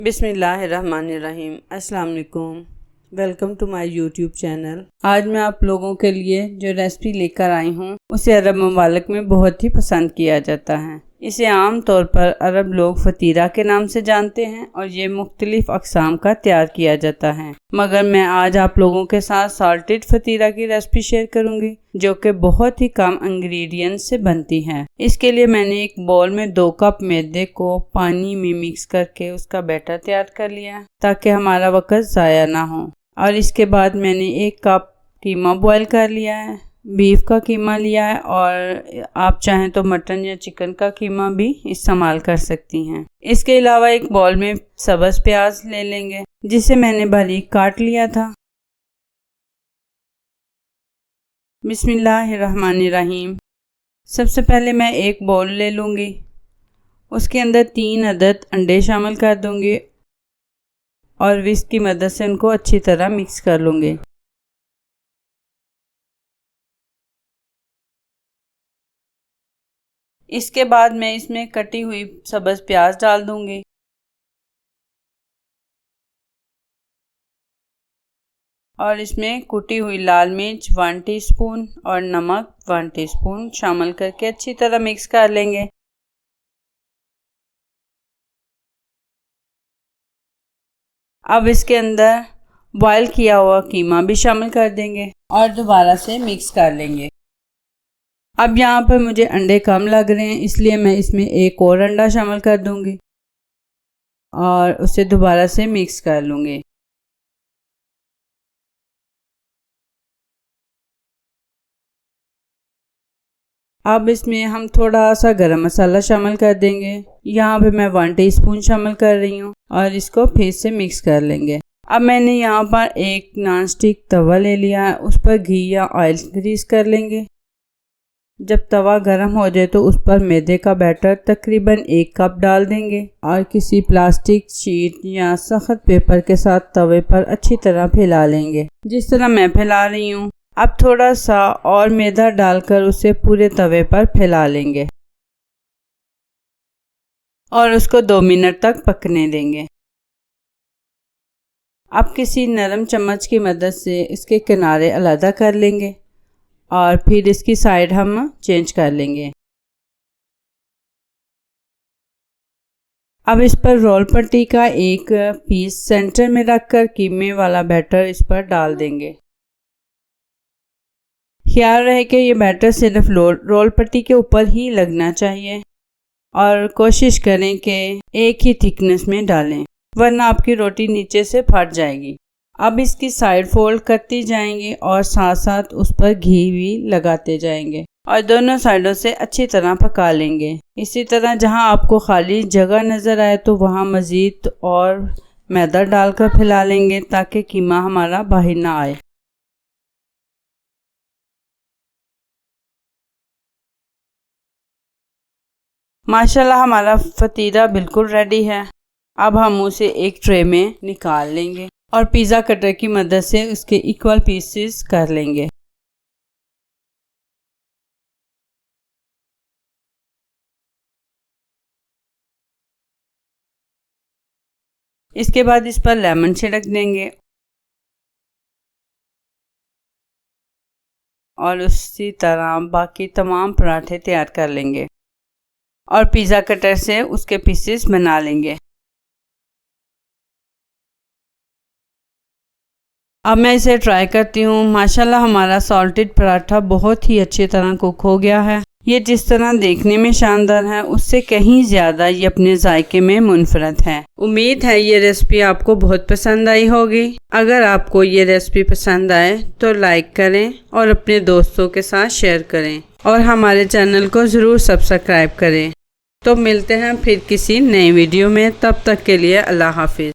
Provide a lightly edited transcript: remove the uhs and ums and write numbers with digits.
बिस्मिल्लाहिर्रहमानिर्रहीम। अस्सलाम वालेकुम। Welcome to my YouTube channel. आज मैं आप लोगों के लिए जो रेसिपी लेकर आई हूँ उसे अरब ममालिक में बहुत ही पसंद किया जाता है। इसे आम तौर पर अरब लोग फतीरा के नाम से जानते हैं और ये मुख्तलिफ अक़साम का तैयार किया जाता है, मगर मैं आज आप लोगों के साथ साल्टेड फतीरा की रेसिपी शेयर करूंगी जो कि बहुत ही कम इंग्रेडिएंट्स से बनती है। इसके लिए मैंने एक बाउल में 2 कप मैदे को पानी में मिक्स करके उसका बैटर तैयार कर लिया ताकि हमारा वक्त ज़ाया ना हो। और इसके बाद मैंने 1 कप कीमा बॉईल कर लिया है, बीफ का कीमा लिया है और आप चाहें तो मटन या चिकन का कीमा भी इस्तेमाल कर सकती हैं। इसके अलावा एक बाउल में सब्ज़ प्याज ले लेंगे जिसे मैंने बारीक काट लिया था। बिस्मिल्लाहिर्रहमानिर्रहीम। सबसे पहले मैं एक बाउल ले लूँगी, उसके अंदर 3 अदद अंडे शामिल कर दूँगी और विस्क की मदद से उनको अच्छी तरह मिक्स कर लूँगी। इसके बाद मैं इसमें कटी हुई सब्ज़ प्याज डाल दूँगी और इसमें कुटी हुई लाल मिर्च 1 टीस्पून और नमक 1 टीस्पून शामिल करके अच्छी तरह मिक्स कर लेंगे। अब इसके अंदर बॉईल किया हुआ कीमा भी शामिल कर देंगे और दोबारा से मिक्स कर लेंगे। अब यहाँ पर मुझे अंडे कम लग रहे हैं, इसलिए मैं इसमें एक और अंडा शामिल कर दूंगी और उसे दोबारा से मिक्स कर लूँगी। अब इसमें हम थोड़ा सा गरम मसाला शामिल कर देंगे। यहाँ पे मैं 1 टीस्पून शामिल कर रही हूँ और इसको फिर से मिक्स कर लेंगे। अब मैंने यहाँ पर एक नॉन स्टिक तवा ले लिया है, उस पर घी या ऑयल ग्रीस कर लेंगे। जब तवा गर्म हो जाए तो उस पर मैदे का बैटर तकरीबन 1 कप डाल देंगे और किसी प्लास्टिक शीट या सख्त पेपर के साथ तवे पर अच्छी तरह फैला लेंगे, जिस तरह मैं फैला रही हूँ। अब थोड़ा सा और मैदा डालकर उसे पूरे तवे पर फैला लेंगे और उसको 2 मिनट तक पकने देंगे। अब किसी नरम चम्मच की मदद से इसके किनारे अलग कर लेंगे और फिर इसकी साइड हम चेंज कर लेंगे। अब इस पर रोल पट्टी का एक पीस सेंटर में रखकर कीमे वाला बैटर इस पर डाल देंगे। ख्याल रहे कि ये बैटर सिर्फ रोल पट्टी के ऊपर ही लगना चाहिए और कोशिश करें कि एक ही थिकनेस में डालें, वरना आपकी रोटी नीचे से फट जाएगी। अब इसकी साइड फोल्ड करती जाएंगे और साथ साथ उस पर घी भी लगाते जाएंगे और दोनों साइडों से अच्छी तरह पका लेंगे। इसी तरह जहां आपको खाली जगह नज़र आए तो वहां मज़ीद और मैदा डालकर फैला लेंगे ताकि कीमा हमारा बाहर ना आए। माशाल्लाह हमारा फतीरा बिल्कुल रेडी है। अब हम उसे एक ट्रे में निकाल लेंगे और पिज़्ज़ा कटर की मदद से उसके इक्वल पीसेस कर लेंगे। इसके बाद इस पर लेमन छिड़क देंगे और उसी तरह बाकी तमाम पराठे तैयार कर लेंगे और पिज़्ज़ा कटर से उसके पीसेस बना लेंगे। अब मैं इसे ट्राई करती हूँ। माशाल्लाह हमारा सॉल्टेड पराठा बहुत ही अच्छी तरह कुक हो गया है। ये जिस तरह देखने में शानदार है उससे कहीं ज़्यादा ये अपने जायके में मुनफरद है। उम्मीद है ये रेसिपी आपको बहुत पसंद आई होगी। अगर आपको ये रेसिपी पसंद आए तो लाइक करें और अपने दोस्तों के साथ शेयर करें और हमारे चैनल को ज़रूर सब्सक्राइब करें। तो मिलते हैं फिर किसी नई वीडियो में, तब तक के लिए अल्लाह हाफिज़।